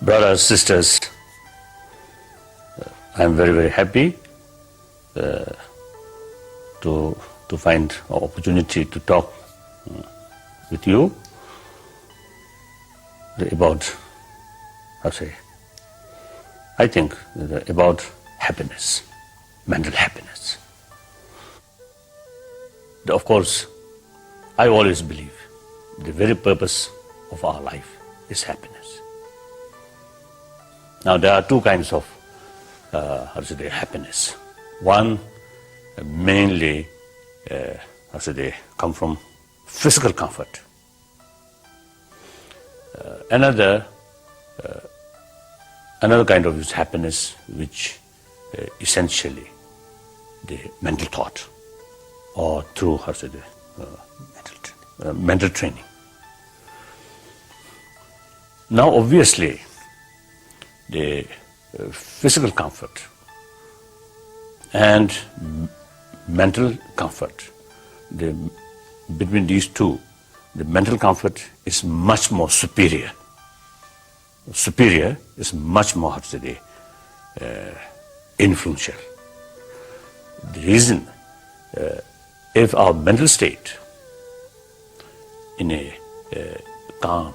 Brothers, sisters, I am very, very happy to find an opportunity to talk with you about, I think about happiness, mental happiness. Of course, I always believe the very purpose of our life is happiness. Now there are two kinds of happiness. One mainly come from physical comfort. Another kind of happiness which essentially the mental thought or through mental training. Now obviously the physical comfort and mental comfort, between these two, the mental comfort is much more superior. Superior is much more influential. The reason, if our mental state in a calm,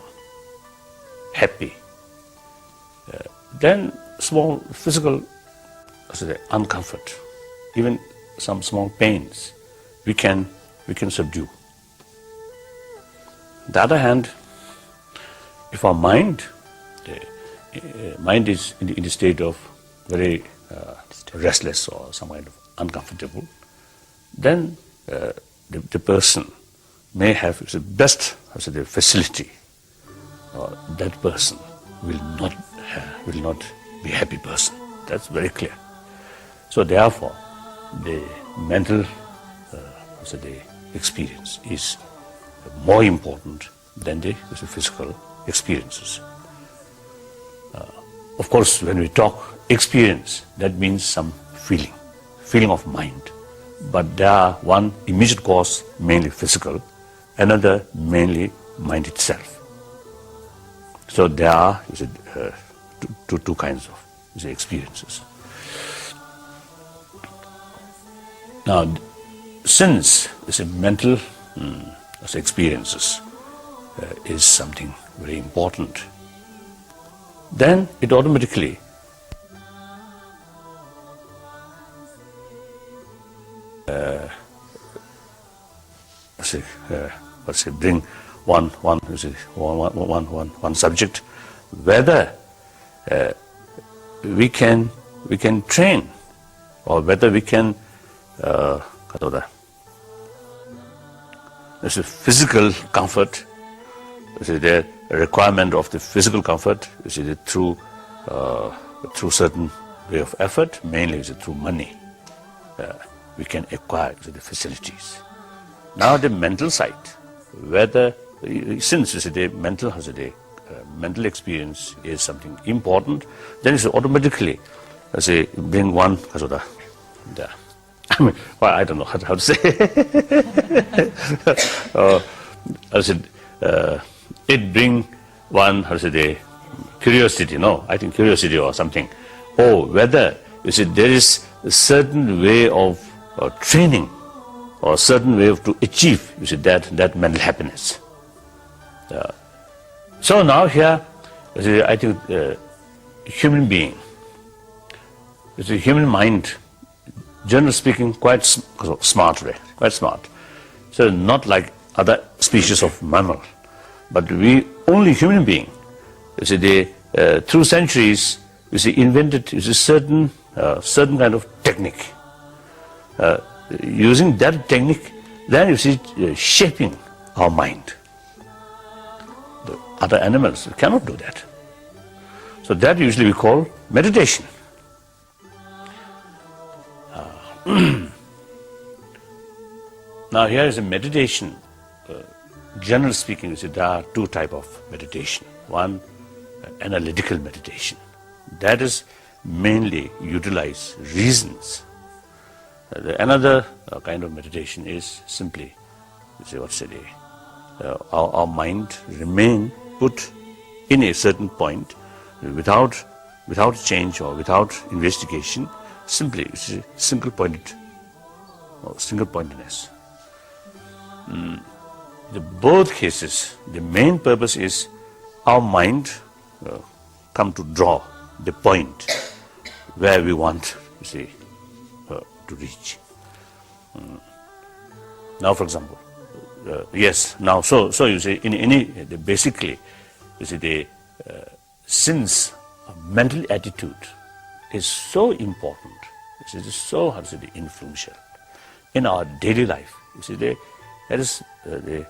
happy, then small physical uncomfort, even some small pains, we can subdue. On the other hand, if our mind is in the state of very restless or some kind of uncomfortable, then the person may have the best facility, or that person will not be a happy person. That's very clear. So therefore, the mental experience is more important than the physical experiences. Of course, when we talk experience, that means some feeling of mind. But there are one immediate cause, mainly physical, another mainly mind itself. So there are two kinds of experiences. Now, since mental experiences is something very important, then it automatically bring one subject, whether we can train, or whether we can there's a physical comfort, the requirement of the physical comfort through certain way of effort, mainly through money, we can acquire the facilities. Now the mental side, whether since the mental experience is something important, then it's automatically bring one I don't know how to say. It bring one curiosity. No, I think curiosity or something. Or whether there is a certain way of training, or a certain way to achieve that mental happiness. So now here, I think human being, the human mind, generally speaking, quite smart. So not like other species of mammal, but we only human being. Through centuries, invented a certain kind of technique. Using that technique, then shaping our mind. The other animals cannot do that. So that usually we call meditation. Now here is a meditation. Generally speaking, there are two types of meditation. One, analytical meditation. That is mainly utilize reasons. Another kind of meditation is simply, our mind remain put in a certain point without change or without investigation, simply single-pointedness. In both cases, the main purpose is our mind come to draw the point where we want, to reach. Now, for example, so you see, basically, you see, the since a mental attitude is so important, it is so influential in our daily life. You see, that is the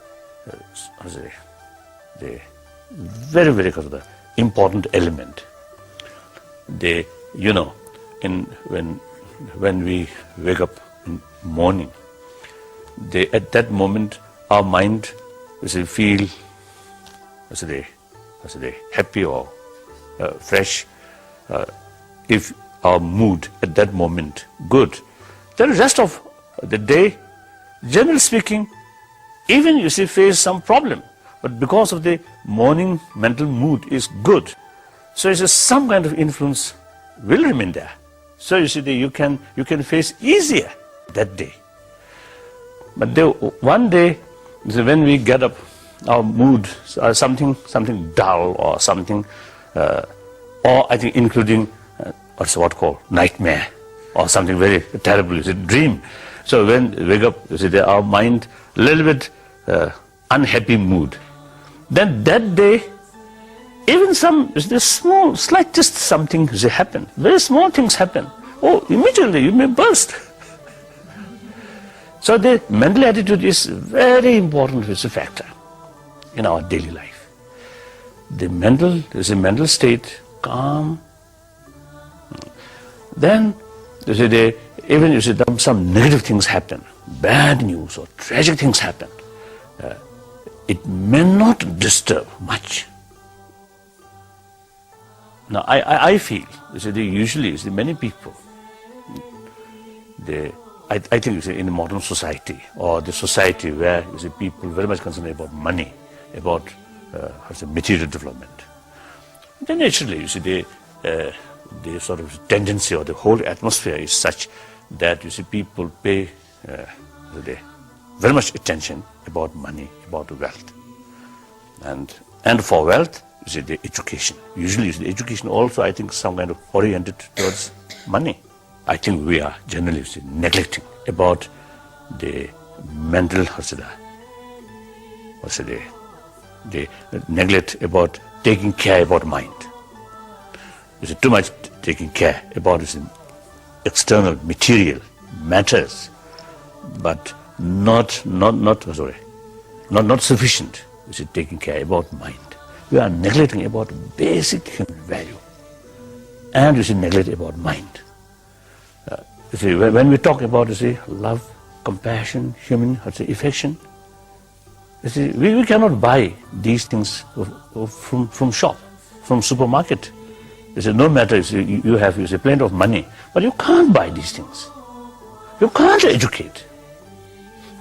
very, very important element. When we wake up in morning, at that moment our mind feel happy or fresh. If our mood at that moment good, then the rest of the day, generally speaking, even face some problem, but because of the morning mental mood is good, so some kind of influence will remain there. So you can face easier that day. But one day, when we get up, our mood something dull or something, or I think including what's called nightmare or something very terrible, dream. So when we wake up, our mind a little bit unhappy mood. Then that day, even slightest something happen, very small things happen. Oh, immediately you may burst. So the mental attitude is very important factor in our daily life. The mental state, calm. Then even some negative things happen, bad news or tragic things happen, it may not disturb much. Now I feel usually many people, I think in the modern society or the society where people very much concerned about money, about material development, then naturally the sort of tendency or the whole atmosphere is such that people pay very much attention about money, about wealth, and for wealth, the education. Usually the education also, I think, some kind of oriented towards money. I think we are generally neglecting about the mental, the neglect about taking care about mind. Too much taking care about external material matters, but not sufficient. Taking care about mind. We are neglecting about basic human value, and neglect about mind. When we talk about love, compassion, human affection, we cannot buy these things from shop, from supermarket. No matter if you have plenty of money, but you can't buy these things. You can't educate.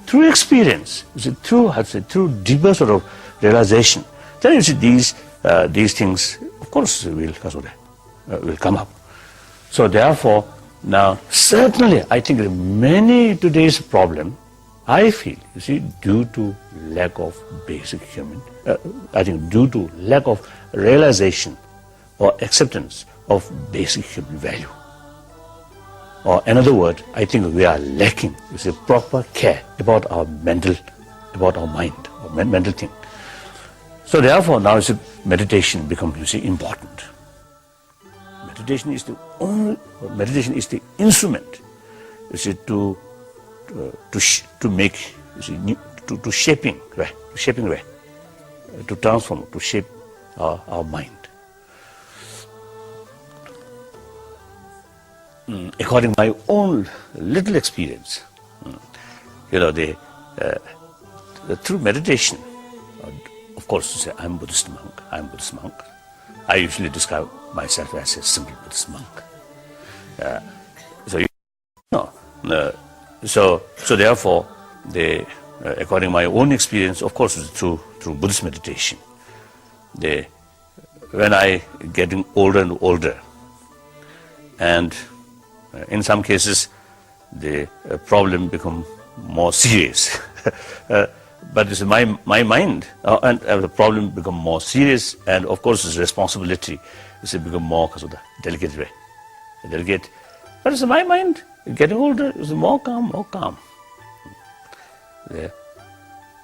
Through experience, through deeper sort of realization, then these things, of course, will come up. So therefore, now certainly, I think many today's problem, I feel, due to lack of basic human, I think due to lack of realization or acceptance of basic human value. Or another word, I think we are lacking proper care about our mental, about our mind, or mental thing. So therefore now meditation becomes important. Meditation is the instrument to make to shaping way, to transform, to shape our mind. According to my own little experience, through meditation, of course, I'm Buddhist monk. I usually describe myself as a simple Buddhist monk. So therefore, according to my own experience, of course, through Buddhist meditation, when I getting older and older, and in some cases the problem become more serious. But it's my mind, and the problem become more serious, and of course its responsibility is become more delicate way. Delicate. But it's my mind getting older is more calm. Yeah.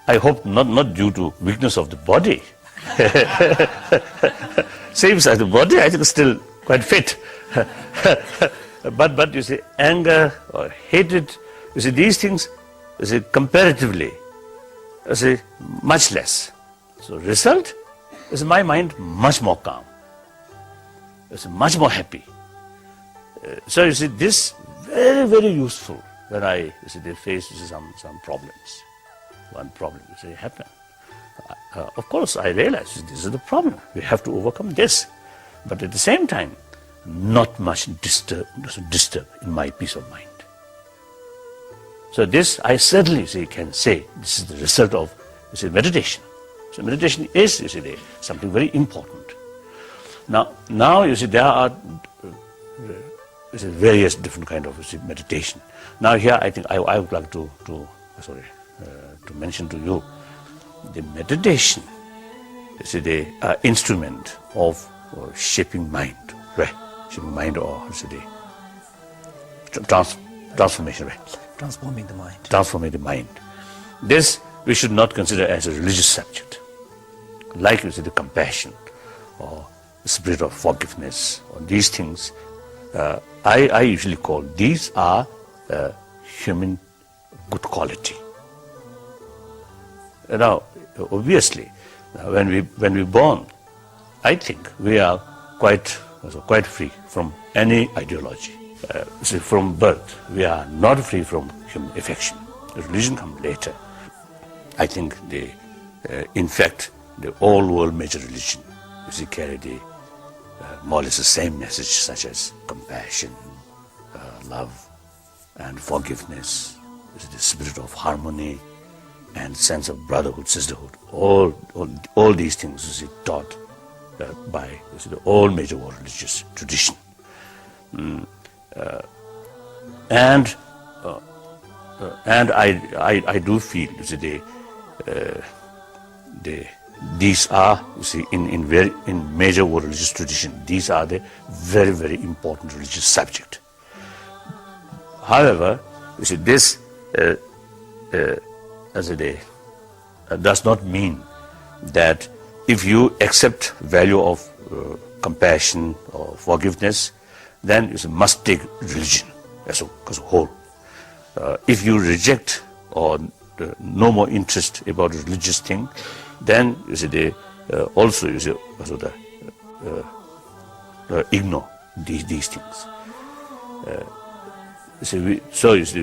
I hope not due to weakness of the body. Same as the body, I think it's still quite fit. But you see, anger or hatred, you see, these things, you see, comparatively, you see, much less. So result is my mind much more calm. It's much more happy. So you see, this very, very useful when I they face some problems. One problem happen. Of course, I realize this is the problem. We have to overcome this. But at the same time, not much disturb in my peace of mind. So this I certainly can say this is the result of meditation. So meditation is something very important. Now you see there are various different kind of meditation. Now here I think I would like to mention to you the meditation is the instrument of shaping mind, right? Shaping mind or transformation, right? Transforming the mind. Transforming the mind. This we should not consider as a religious subject, like the compassion or the spirit of forgiveness or these things. I usually call these are human good quality. Now, obviously, when we born, I think we are quite free from any ideology. From birth, we are not free from human affection. The religion comes later. I think in fact, the all world major religion carry the more or less the same message, such as compassion, love, and forgiveness, the spirit of harmony, and sense of brotherhood, sisterhood. All these things taught by the all major world religious tradition. And I do feel these are in major world religious tradition, these are the very, very important religious subject. However, this does not mean that if you accept value of compassion or forgiveness, then you must take religion as a whole. If you reject or no more interest about a religious thing, then also ignore these things.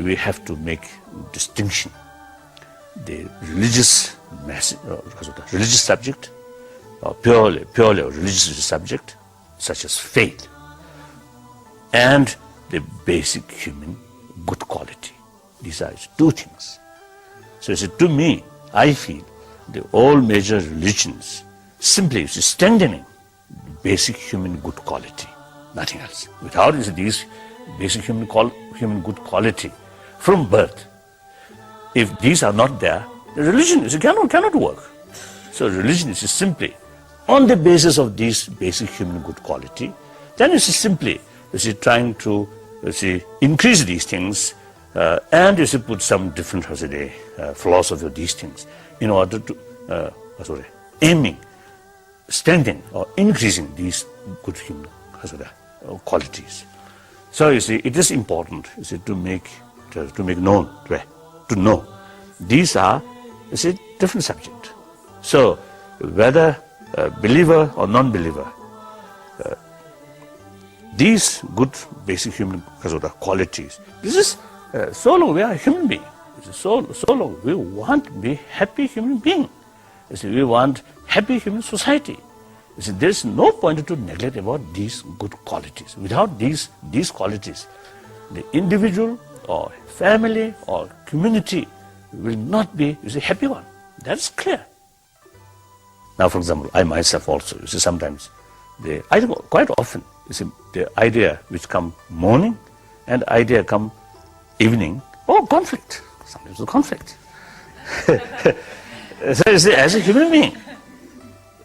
We have to make distinction. The religious message, religious subject, or purely a religious subject, such as faith, and the basic human good quality. These are two things. So to me, I feel the all major religions simply strengthening the basic human good quality, nothing else. Without these basic human good quality from birth, if these are not there, the religion cannot work. So religion is simply on the basis of these basic human good quality. Then it's simply trying to increase these things and put some different philosophy of these things in order to aiming, strengthening or increasing these good human qualities. So it is important to make known, to know these are different subject. So whether believer or non-believer, these good basic human qualities, this is so long we are human beings. So long we want to be happy human being. We want happy human society. There is no point to neglect about these good qualities. Without these qualities, the individual or family or community will not be a happy one. That's clear. Now, for example, I myself also, sometimes I think quite often, you see, the idea which come morning and idea come evening, conflict. Sometimes a conflict. So you see, as a human being,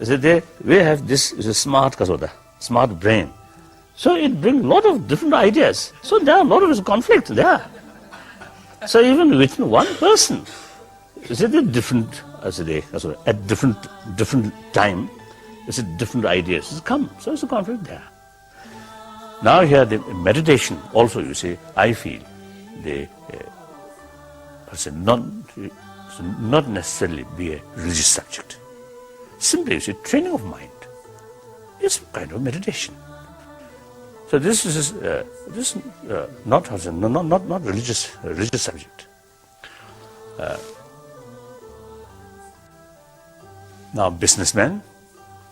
you see, we have this smart kasoda, smart brain. So it brings a lot of different ideas. So there are a lot of conflict there. So even within one person, you see, the different, at different time, you see, different ideas come. So it's a conflict there. Now here the meditation also, you see, I feel not necessarily be a religious subject. Simply, you see, training of mind is kind of meditation. So this is not religious subject. Now, businessman,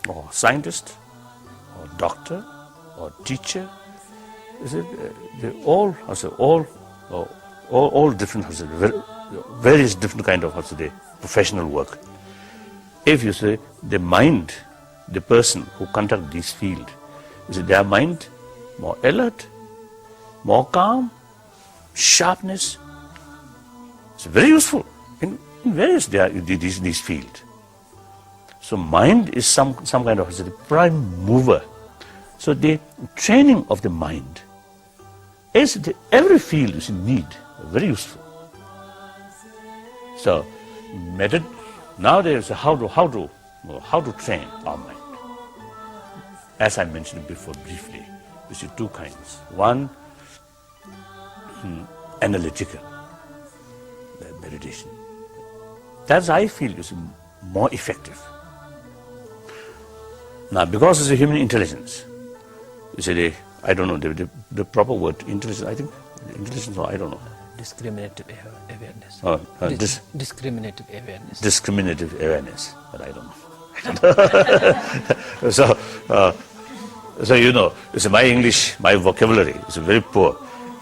or scientist, or doctor, or teacher, they all different, various different kind of professional work. If you say the mind, the person who conduct this field, you see, their mind more alert, more calm, sharpness. It's very useful in various these fields. So mind is some kind of prime mover. So the training of the mind is every field is in need, very useful. So nowadays how to train our mind. As I mentioned before briefly, you see two kinds. One, analytical meditation. That's, I feel, is more effective. Now, because it's a human intelligence, you see, I don't know the proper word, intelligence, I think, intelligence, or I don't know. Discriminative awareness. Discriminative awareness. Discriminative awareness, but I don't know. So you know, you see, my English, my vocabulary is very poor,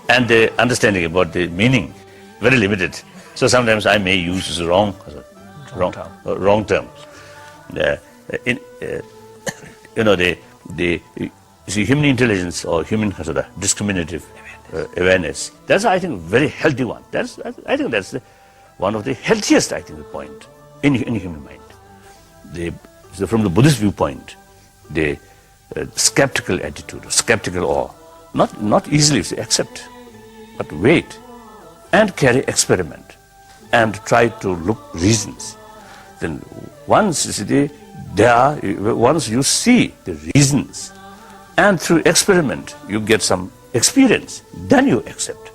and the understanding about the meaning very limited. So sometimes I may use the wrong term. You know, the human intelligence or human discriminative awareness. That's, I think, a very healthy one. I think that's one of the healthiest, I think, point in human mind. So from the Buddhist viewpoint, the skeptical attitude, skeptical awe, not easily accept, but wait and carry experiment and try to look reasons. Then once you see the reasons and through experiment you get some experience, then you accept.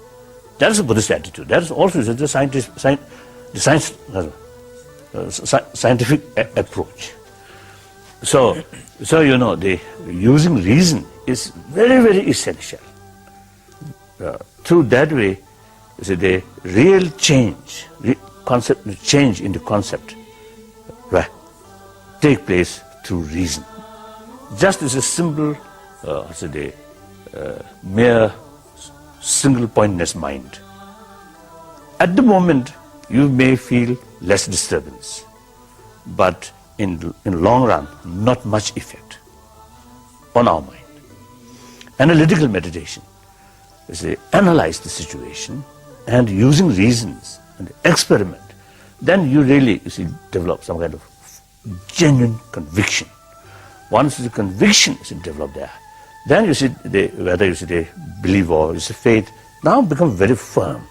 That is a Buddhist attitude. That is also the scientific approach. So you know, the using reason is very, very essential. Through that way, you see, the real change in the concept take place through reason. Just as a simple, mere single-pointedness mind. At the moment, you may feel less disturbance, but in long run, not much effect on our mind. Analytical meditation is analyze the situation and using reasons and experiment. Then you really, develop some kind of genuine conviction. Once the conviction is developed there, then you see whether you see the belief or you see faith now become very firm.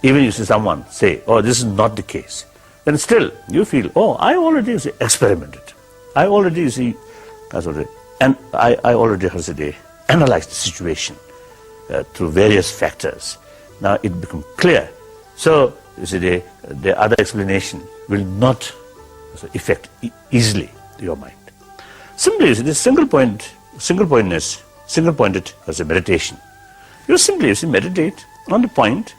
Even you see someone say, "Oh, this is not the case," then still you feel, "Oh, I already experimented. I already and I already analyzed the situation through various factors. Now it becomes clear." So you see the other explanation will not affect easily your mind. Simply, this single-pointed as a meditation. You simply meditate on the point,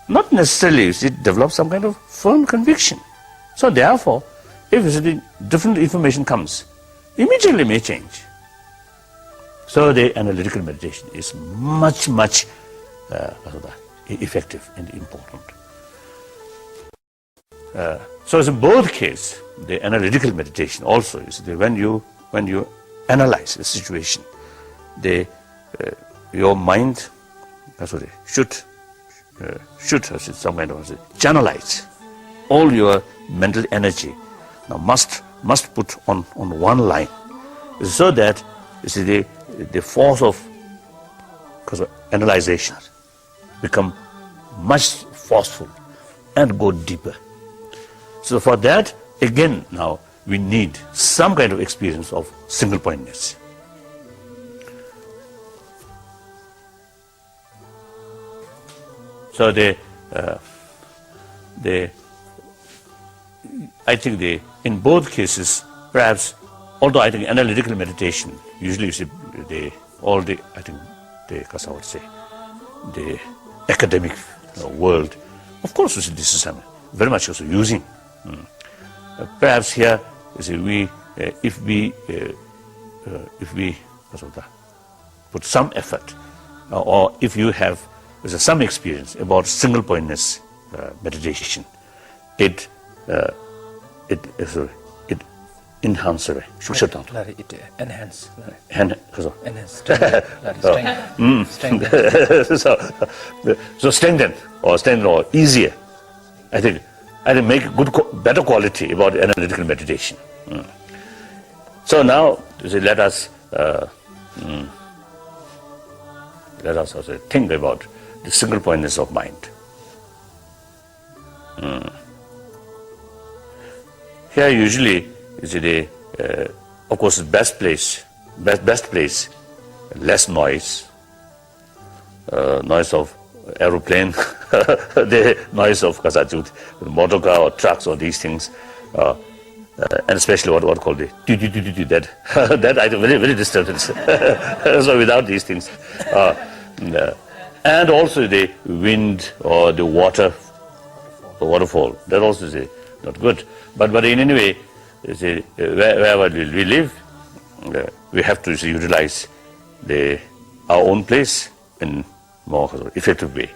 not necessarily develop some kind of firm conviction. So therefore, if different information comes, immediately may change. So the analytical meditation is much effective and important. So in both cases, the analytical meditation also is when you analyze a situation, your mind should some kind of channelize all your mental energy. Now must put on one line, so that the force of analyzation become much forceful and go deeper. So for that, again, now we need some kind of experience of single pointedness. So I think in both cases, perhaps, although I think analytical meditation, usually you see the academic world, of course, this is very much also using. Perhaps here, if we put some effort, or if you have some experience about single pointedness meditation, it enhances. It enhances. So strengthen or easier. I think make better quality about analytical meditation. So now let us also think about the single pointedness of mind. Here usually of course the best place, less noise of aeroplane, the noise of motor car or trucks or these things, and especially what called the that I think very disturbance. So without these things, and also the wind or the waterfall, that also is not good. But in any way, wherever we live, we have to utilize our own place in more effective way.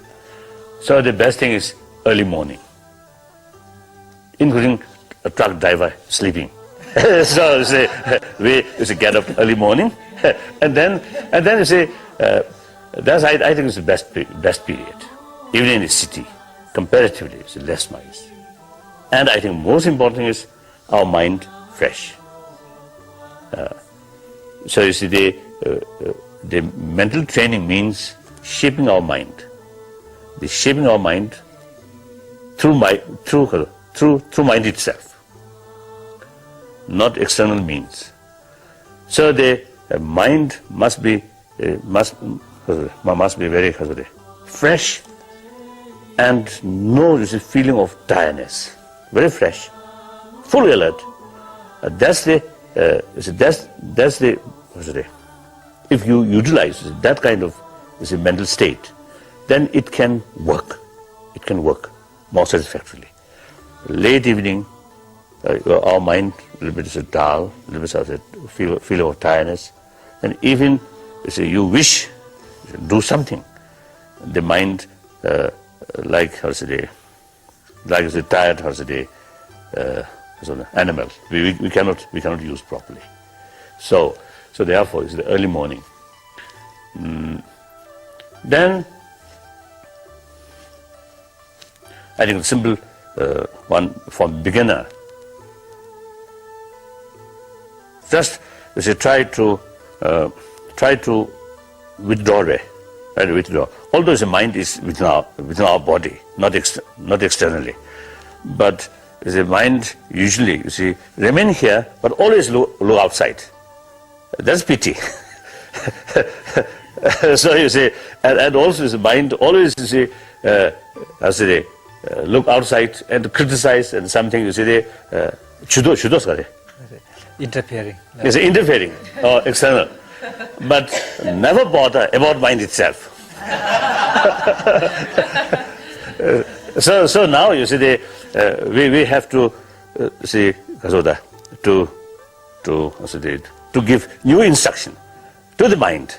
So the best thing is early morning, including a truck driver sleeping. So we get up early morning, and then that's I think it's the best period. Even in the city, comparatively, it's less noise. And I think most important is our mind fresh. So you see, the mental training means shaping our mind. The shaping our mind through mind itself, not external means. So the mind must be very fresh and no feeling of tiredness. Very fresh, fully alert. That's the if you utilize that kind of mental state, then it can work. It can work more satisfactorily. Late evening, our mind a little bit dull, a little bit feel of tiredness, and even you wish to do something, the mind like tired animal, we cannot use properly. So therefore, it's the early morning. Then I think the simple one for beginner. Just try to withdraw. Although the mind is within our body, not externally, but the mind usually remain here, but always look outside. That's pity. So and also the mind always look outside and criticize and something interfering. It's interfering or external, but never bother about mind itself. So now we have to give new instruction to the mind.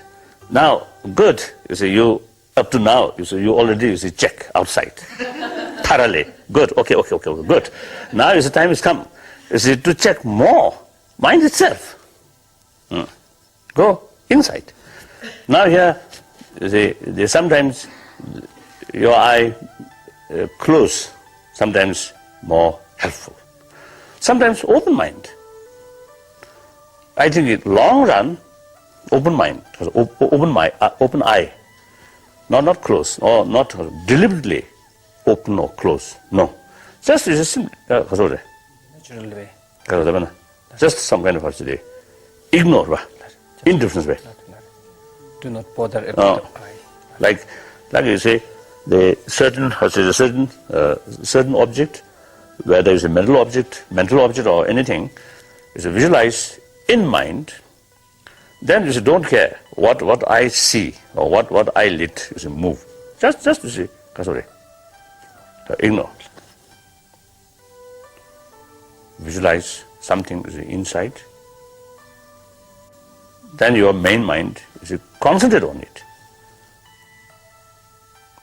Now, good. You up to now. You already check outside. thoroughly. Good, okay, good. Now is the time has come. Is it to check more? Mind itself. Go inside. Now here, sometimes your eye close, sometimes more helpful. Sometimes open mind. I think in long run, open mind, open eye, not close, or not deliberately open or close. No, just Natural way. just some kind of ignore, indifference way. Do not bother about the eye. Like you say, certain object, whether it's a mental object or anything, is visualized in mind. Then you say, don't care what I see or what I lit is move. Just you see, ignore. Visualize something is inside. Then your main mind is concentrate on it.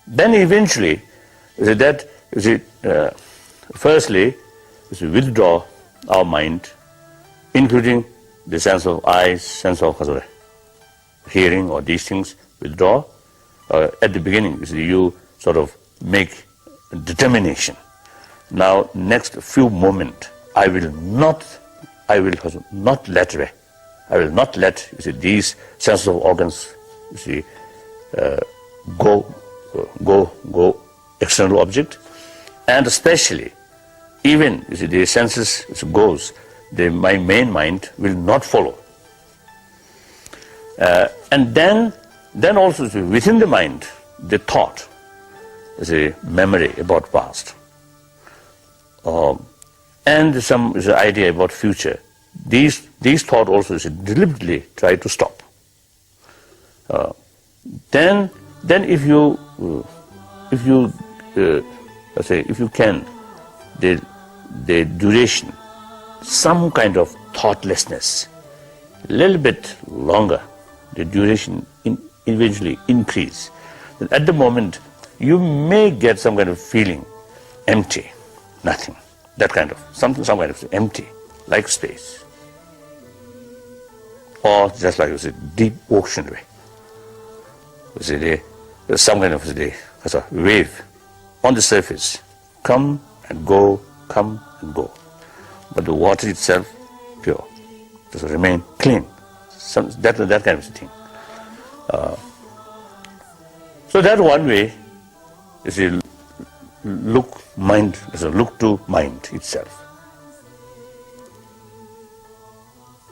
Then eventually, firstly, is withdraw our mind, including the sense of eyes, sense of hearing, or these things, withdraw. At the beginning, you sort of make determination. Now, next few moments, I will not let these sense of organs go external object, and especially even the senses goes, my main mind will not follow. And then also within the mind, the thought is a memory about past, and some idea about future. These thoughts also is deliberately try to stop. Then if you can, the duration, some kind of thoughtlessness, a little bit longer, the duration eventually increase. At the moment, you may get some kind of feeling empty, nothing, that kind of some kind of empty, like space, or just like deep ocean way. Some kind of wave on the surface, come and go, but the water itself pure, just remain clean. That kind of thing. So that one way is look to mind itself.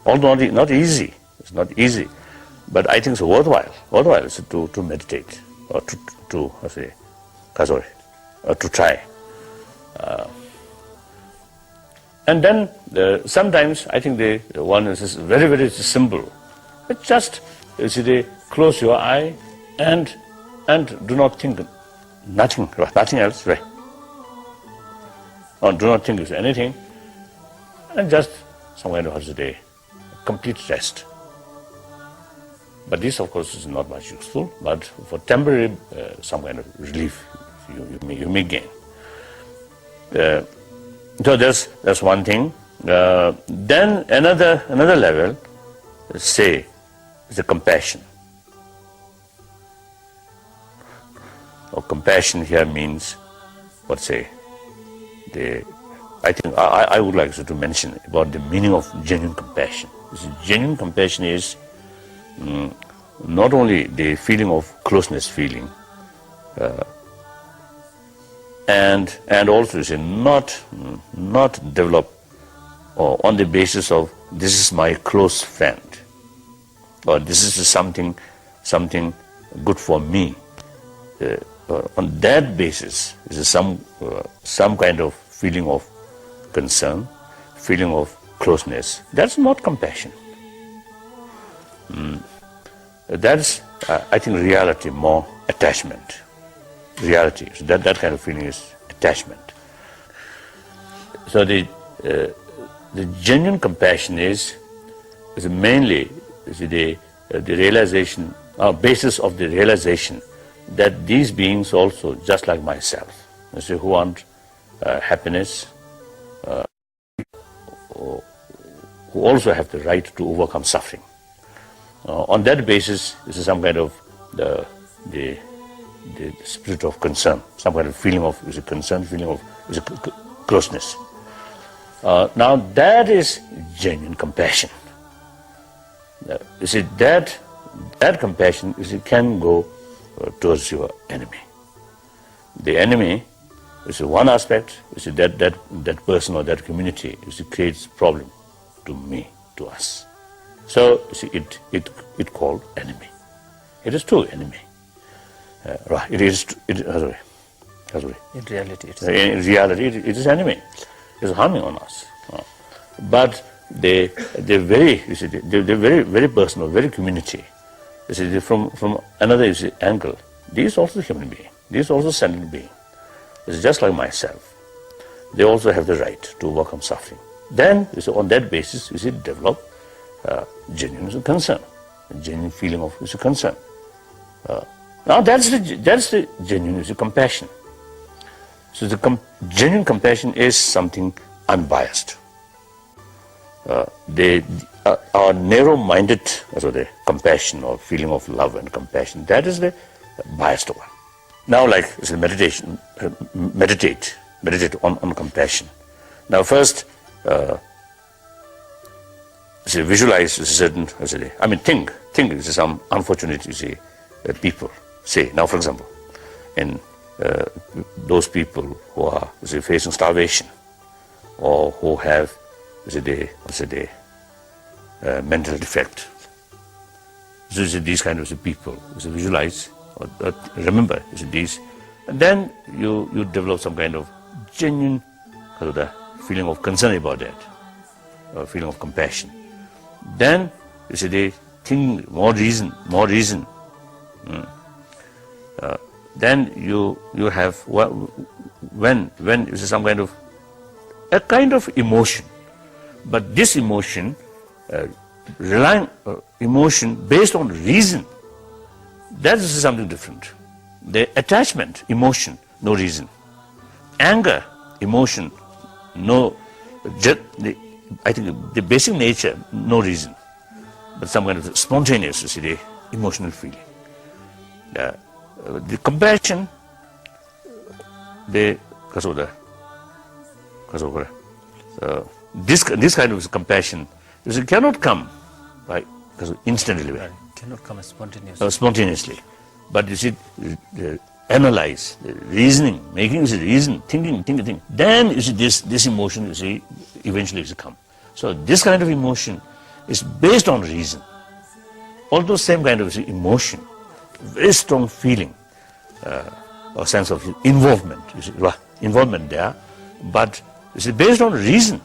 Although not easy, it's not easy, but I think it's worthwhile. Worthwhile is to meditate or to try. And then sometimes I think the one is very, very simple. But just close your eye and do not think nothing else, right? Or do not think of anything, and just some kind of complete rest. But this, of course, is not much useful. But for temporary, some kind of relief, you may gain. So that's one thing. Then another level, say, is the compassion. Or compassion here means, I think I would like to mention about the meaning of genuine compassion. Genuine compassion is not only the feeling of closeness feeling, and also is not develop on the basis of this is my close friend, or this is something good for me. On that basis is some kind of feeling of concern, feeling of closeness. That's not compassion. That's I think reality, more attachment. Reality. So that kind of feeling is attachment. So the genuine compassion is mainly the realization, basis of the realization that these beings also just like myself, who want happiness, who also have the right to overcome suffering. On that basis, this is some kind of the spirit of concern, some kind of feeling of concern, feeling of closeness. Now that is genuine compassion. You see, that compassion can go towards your enemy. The enemy is one aspect. You see, that person or that community creates problem to me, to us. So you see, it called enemy. It is true enemy. Right? It is. Sorry. In reality, it is enemy. It is harming on us. But they're very very personal, very community. You see, from another angle, these also human being. These also sentient being. It's just like myself. They also have the right to overcome suffering. Then, you see, on that basis, you see, develop genuine concern, a genuine feeling of concern. Now that's the genuine compassion. So the genuine compassion is something unbiased. Our narrow-minded compassion or feeling of love and compassion, that is the biased one. Now, like meditation, meditate on compassion. Now, first, visualize certain. Think. Some unfortunate people. Say now, for example, in those people who are facing starvation, or who have mental defect. So these kind of people. Visualize or remember these, and then you develop some kind of genuine feeling of concern about that, or feeling of compassion. Then they think more reason. Then you have when some kind of a kind of emotion, but this emotion relying emotion based on reason. That is something different. The attachment, emotion, no reason. Anger, emotion, no. I think the basic nature, no reason, but some kind of spontaneous, the emotional feeling. The compassion, this kind of compassion, it cannot come instantly. Right. Cannot come spontaneously. Spontaneously, but you see, analyze, reasoning, making reason, thinking. Then you see this emotion eventually come. So this kind of emotion is based on reason. Although same kind of emotion, very strong feeling, or sense of involvement. Involvement there, but it's based on reason.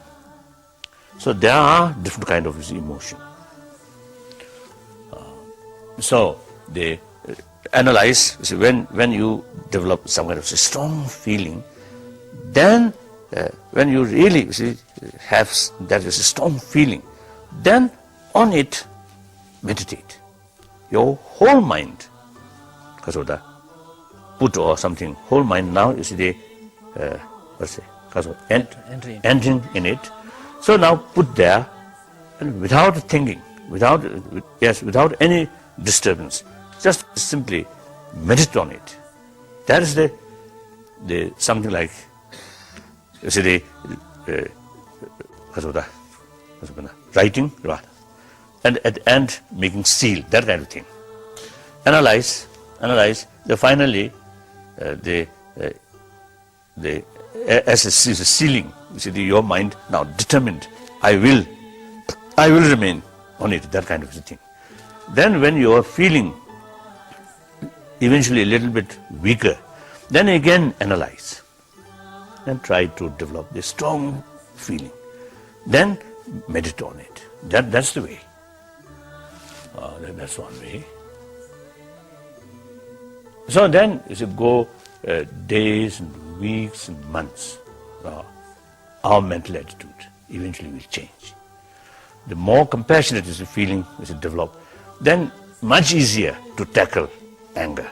So there are different kind of emotion. So they analyze. When you develop some kind of strong feeling, then when you really have that is a strong feeling, then on it meditate. Your whole mind, put or something, whole mind now is entering in it. So now put there, and without thinking, without any disturbance, just simply meditate on it. That is the something like writing, and at the end making seal, that kind of thing. Analyze. Then finally, as a sealing, your mind now determined. I will remain on it. That kind of thing. Then when you are feeling eventually a little bit weaker, then again analyze and try to develop this strong feeling. Then meditate on it. That's the way. That's one way. So then you should go days and weeks and months. Our mental attitude eventually will change. The more compassionate is the feeling is developed, then much easier to tackle anger.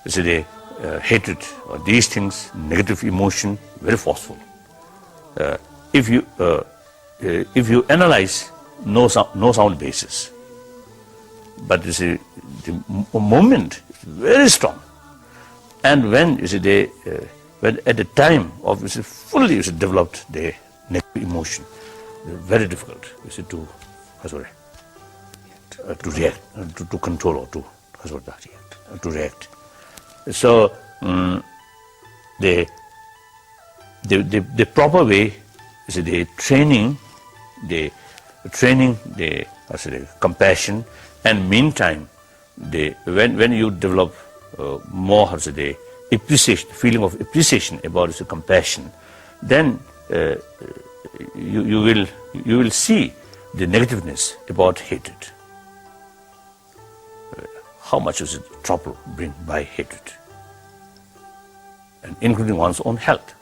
You see, hatred or these things, negative emotion, very forceful. If you analyze, no sound basis. But you see, the moment is very strong. And when you see when at the time of fully developed the negative emotion, very difficult to react, to control or to react. So the proper way is the training the compassion, and meantime when you develop more appreciation, feeling of appreciation about compassion, then you will see the negativeness about hatred. How much is it trouble bring by hatred, and including one's own health.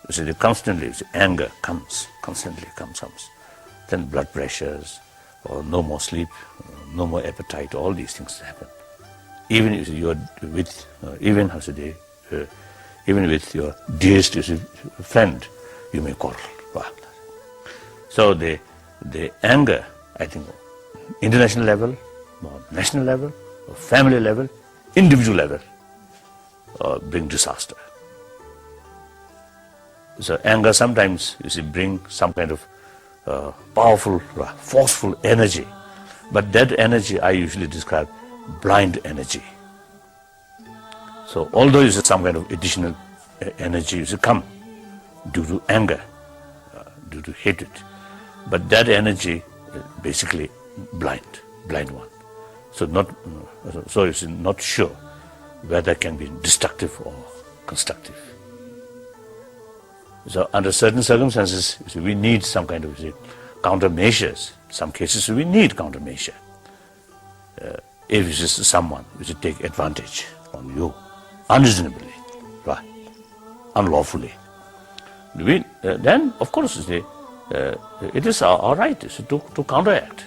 You see, constantly anger constantly comes. Then blood pressures, or no more sleep, no more appetite. All these things happen. Even if you are with, even with your dearest friend, you may quarrel. So the anger, I think, international level, or national level, or family level, individual level, bring disaster. So anger sometimes bring some kind of powerful, forceful energy, but that energy I usually describe blind energy. So although it's some kind of additional energy come due to anger, due to hatred, but that energy is basically blind one. So it's not sure whether it can be destructive or constructive. So under certain circumstances, we need some kind of countermeasures. Some cases we need countermeasure. If someone take advantage on you unreasonably, unlawfully, then of course it is our right to counteract,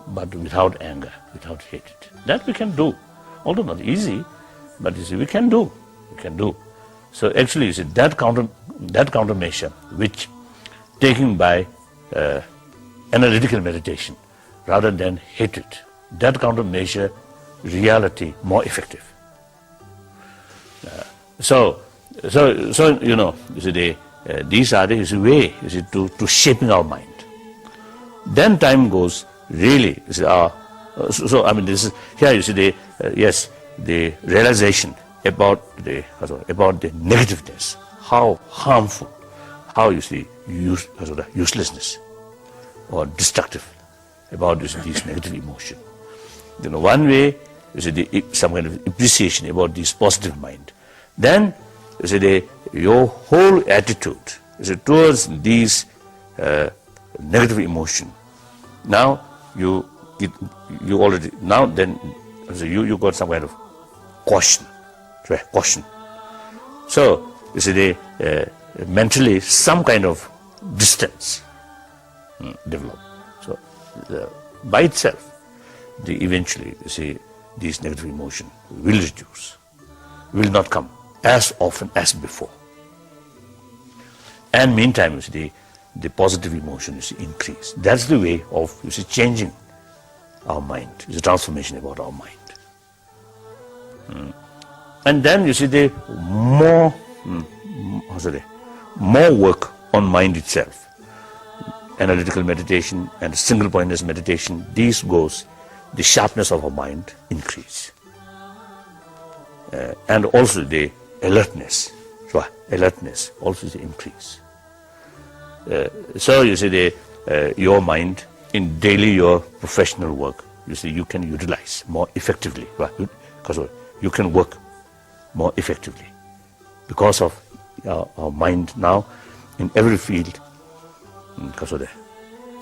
but without anger, without hatred. That we can do, although not easy, but we can do. So actually, that countermeasure, which taken by analytical meditation rather than hatred, that countermeasure reality more effective. So these are the way to shaping our mind. Then time goes really. So I mean, this is here. You see the realization about the negativeness, how harmful, how uselessness or destructive about these negative emotion. One way is some kind of appreciation about this positive mind. Then your whole attitude towards these negative emotion. Now you already you got some kind of caution. So mentally some kind of distance develop. So by itself, eventually these negative emotion will reduce, will not come as often as before. And meantime, the positive emotion increase. That's the way of changing our mind. It's a transformation about our mind. And then the more work on mind itself. Analytical meditation and single pointedness meditation, these goes, the sharpness of our mind increase. And also the alertness also increase. So your mind in daily your professional work, you can utilize more effectively, because you can work more effectively because of our mind now in every field. Because of that,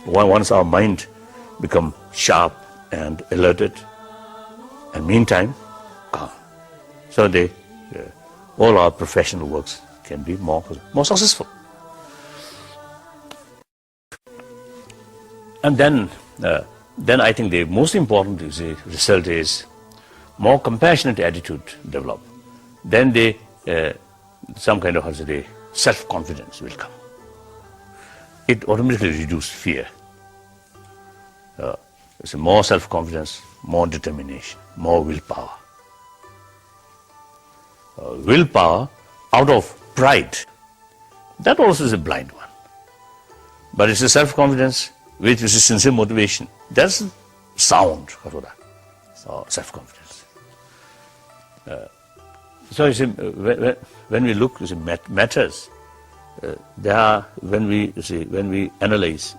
once our mind become sharp and alerted, and meantime calm, so all our professional works can be more successful. And then I think the most important result is more compassionate attitude develop, then some kind of self-confidence will come. It automatically reduces fear. It's more self-confidence, more determination, more willpower. Willpower out of pride, that also is a blind one. But it's a self-confidence which is a sincere motivation. That's sound, self-confidence. So you see, when we look, you see, matters, when we analyze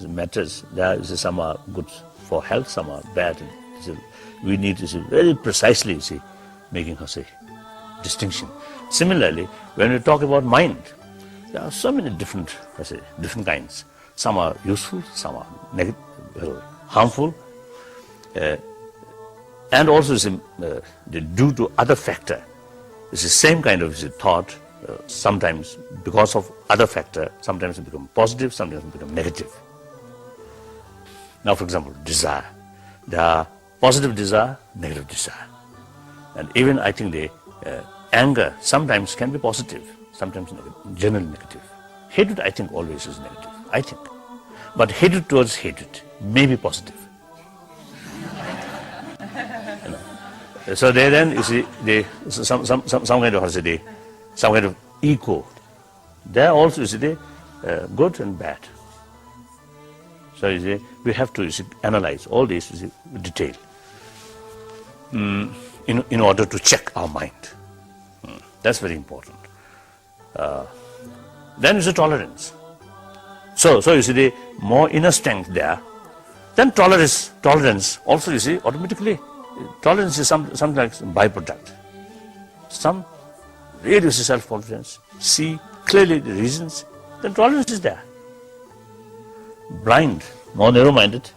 matters, there is some are good for health, some are bad. We need to see very precisely, making distinction. Similarly, when we talk about mind, there are so many different kinds. Some are useful, some are harmful, and also due to other factor. It's the same kind of thought. Sometimes because of other factor, sometimes it becomes positive, sometimes it becomes negative. Now, for example, desire. There are positive desire, negative desire. And even I think the anger sometimes can be positive, sometimes negative, generally negative. Hatred, I think, always is negative, I think. But hatred towards hatred may be positive. So then you see some kind of ego. There also is good and bad. So you see, we have to analyze all this with detail in order to check our mind. That's very important. Then is the tolerance. So you see the more inner strength there. Then tolerance also you see automatically. Tolerance is something like byproduct. Some really self-confidence, see clearly the reasons, then tolerance is there. Blind, more narrow-minded,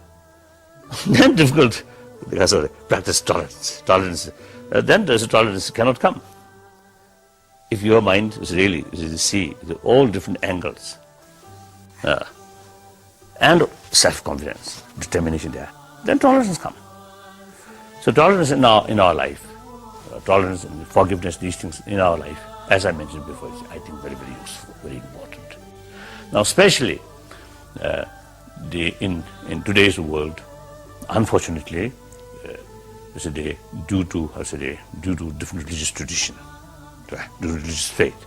then difficult because of practice tolerance. Then there's a tolerance cannot come. If your mind is really see all different angles, and self-confidence, determination there, then tolerance comes. So tolerance in our life, tolerance and forgiveness, these things in our life, as I mentioned before, is I think very, very useful, very important. Now, especially in today's world, unfortunately, due to different religious tradition, due to religious faith,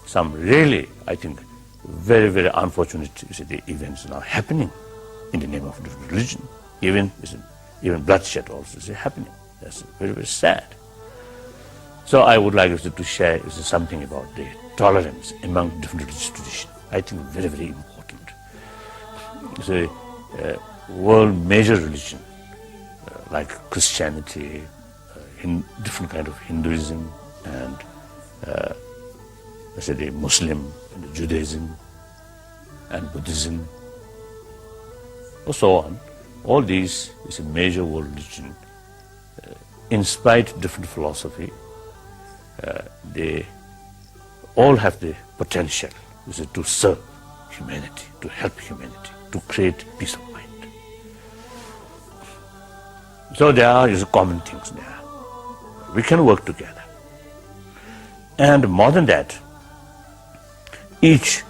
some really, I think, very, very unfortunate events are happening in the name of different religion. Even bloodshed also is happening. That's very, very sad. So I would like to share something about the tolerance among different religious traditions. I think very, very important. It's a world major religion like Christianity, different kind of Hinduism, and the Muslim, and Judaism, and Buddhism, and so on. All these is a major world religion. In spite of different philosophy, they all have the potential to serve humanity, to help humanity, to create peace of mind. So there are common things there. We can work together. And more than that, each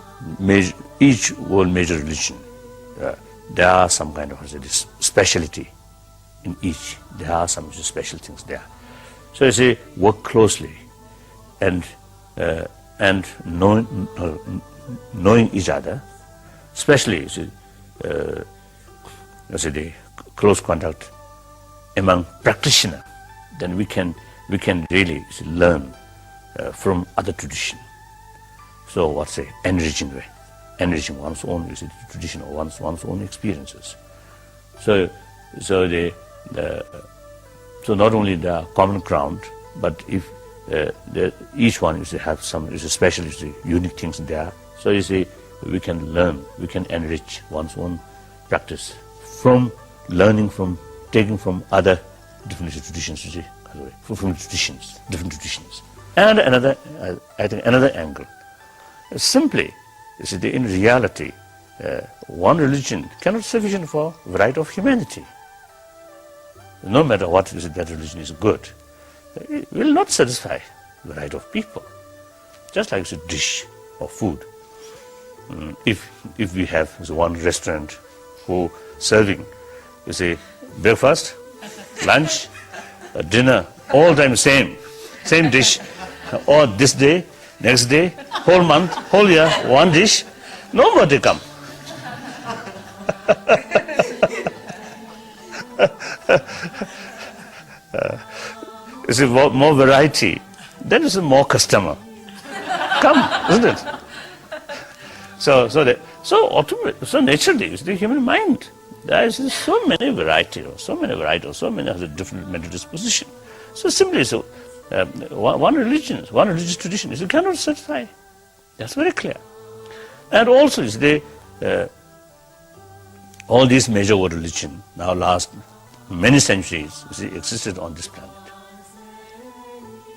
world major religion, there are some kind of speciality in each. There are some special things there. So you see, work closely and knowing each other, especially the close contact among practitioners. Then we can really learn from other tradition. So enriching way. Enriching one's own tradition or one's own experiences. So not only the common ground, but if each one have some special unique things there. So you see, we can learn, we can enrich one's own practice from learning from taking from other different traditions. From traditions, different traditions. And another, I think another angle, simply. In reality, one religion cannot be sufficient for variety of humanity. no matter what that religion is good, it will not satisfy the right of people. Just like it's a dish of food. If we have one restaurant who serving, breakfast, lunch, dinner, all time same dish, or this day, next day, whole month, whole year, one dish, nobody come. More variety, then is more customer. Come, isn't it? So naturally, it's the human mind. There is so many varieties, so many has a different mental disposition. So simply, one religious tradition, you cannot satisfy. That's very clear. And also, all these major world religions now last many centuries existed on this planet.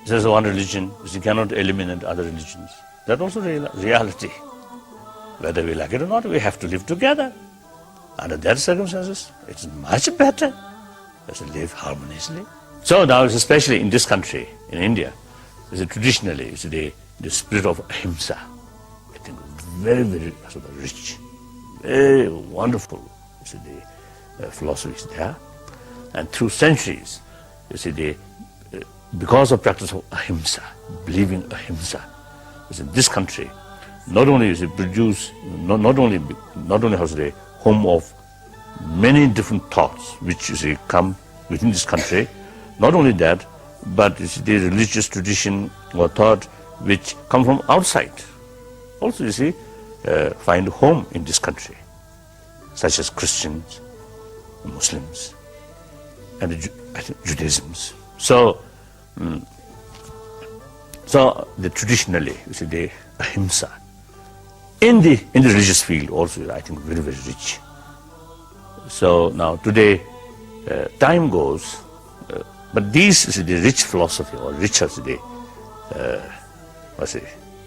There's one religion, you cannot eliminate other religions. That's also reality. Whether we like it or not, we have to live together. Under that circumstances, it's much better to live harmoniously. So now, especially in this country, in India, traditionally, the spirit of ahimsa. I think very, very rich, very wonderful. The philosophy is there, and through centuries, because of practice of ahimsa, believing ahimsa, in this country, not only is it produce, not only has the home of many different thoughts which come within this country. Not only that, but the religious tradition or thought which come from outside. Also, find home in this country, such as Christians, Muslims, and Judaism. So traditionally, the ahimsa in the religious field also, I think, very, very rich. So now today, time goes, but this is the rich philosophy or richer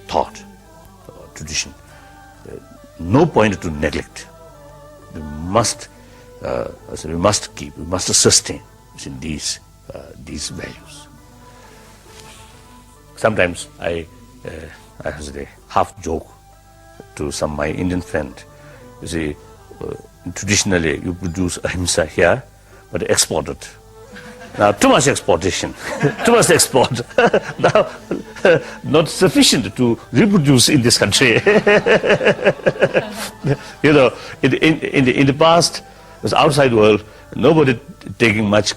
thought or tradition. No point to neglect. We must keep, we must sustain these values. Sometimes I have a half joke to my Indian friend. Traditionally you produce ahimsa here, but export it. Now too much exportation, too much export. Now not sufficient to reproduce in this country. In the past, the outside world, nobody taking much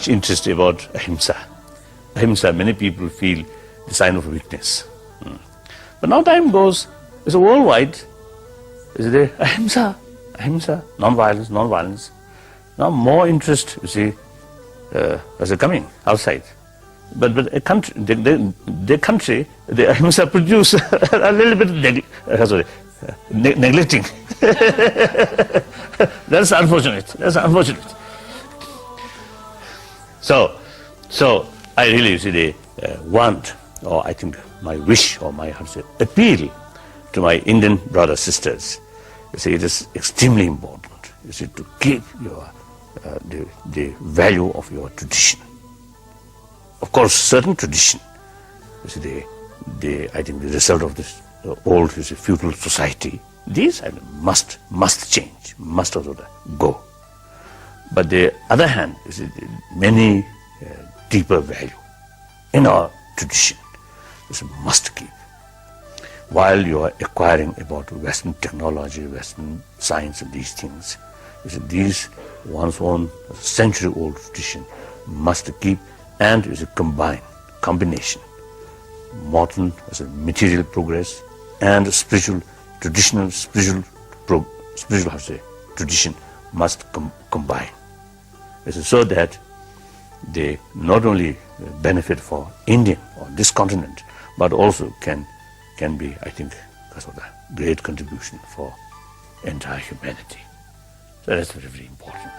interest about ahimsa. Ahimsa, many people feel the sign of weakness. But now time goes, it's a worldwide. Ahimsa, non-violence. Now more interest, coming outside. But a country, the country, the ahimsa produce a little bit neglecting. That's unfortunate. So I really want, or I think my wish or my appeal to my Indian brothers sisters, it is extremely important. To keep your the value of your tradition. Of course, certain tradition, I think the result of this old feudal society, these must change, must also go. But the other hand, many deeper value in our tradition must keep. While you are acquiring about Western technology, Western science and these things, these one's own century-old tradition must keep, and is a combination. Modern material progress and spiritual tradition must combine. So that they not only benefit for India or this continent, but also can be, I think, a great contribution for entire humanity. So that's very, very important.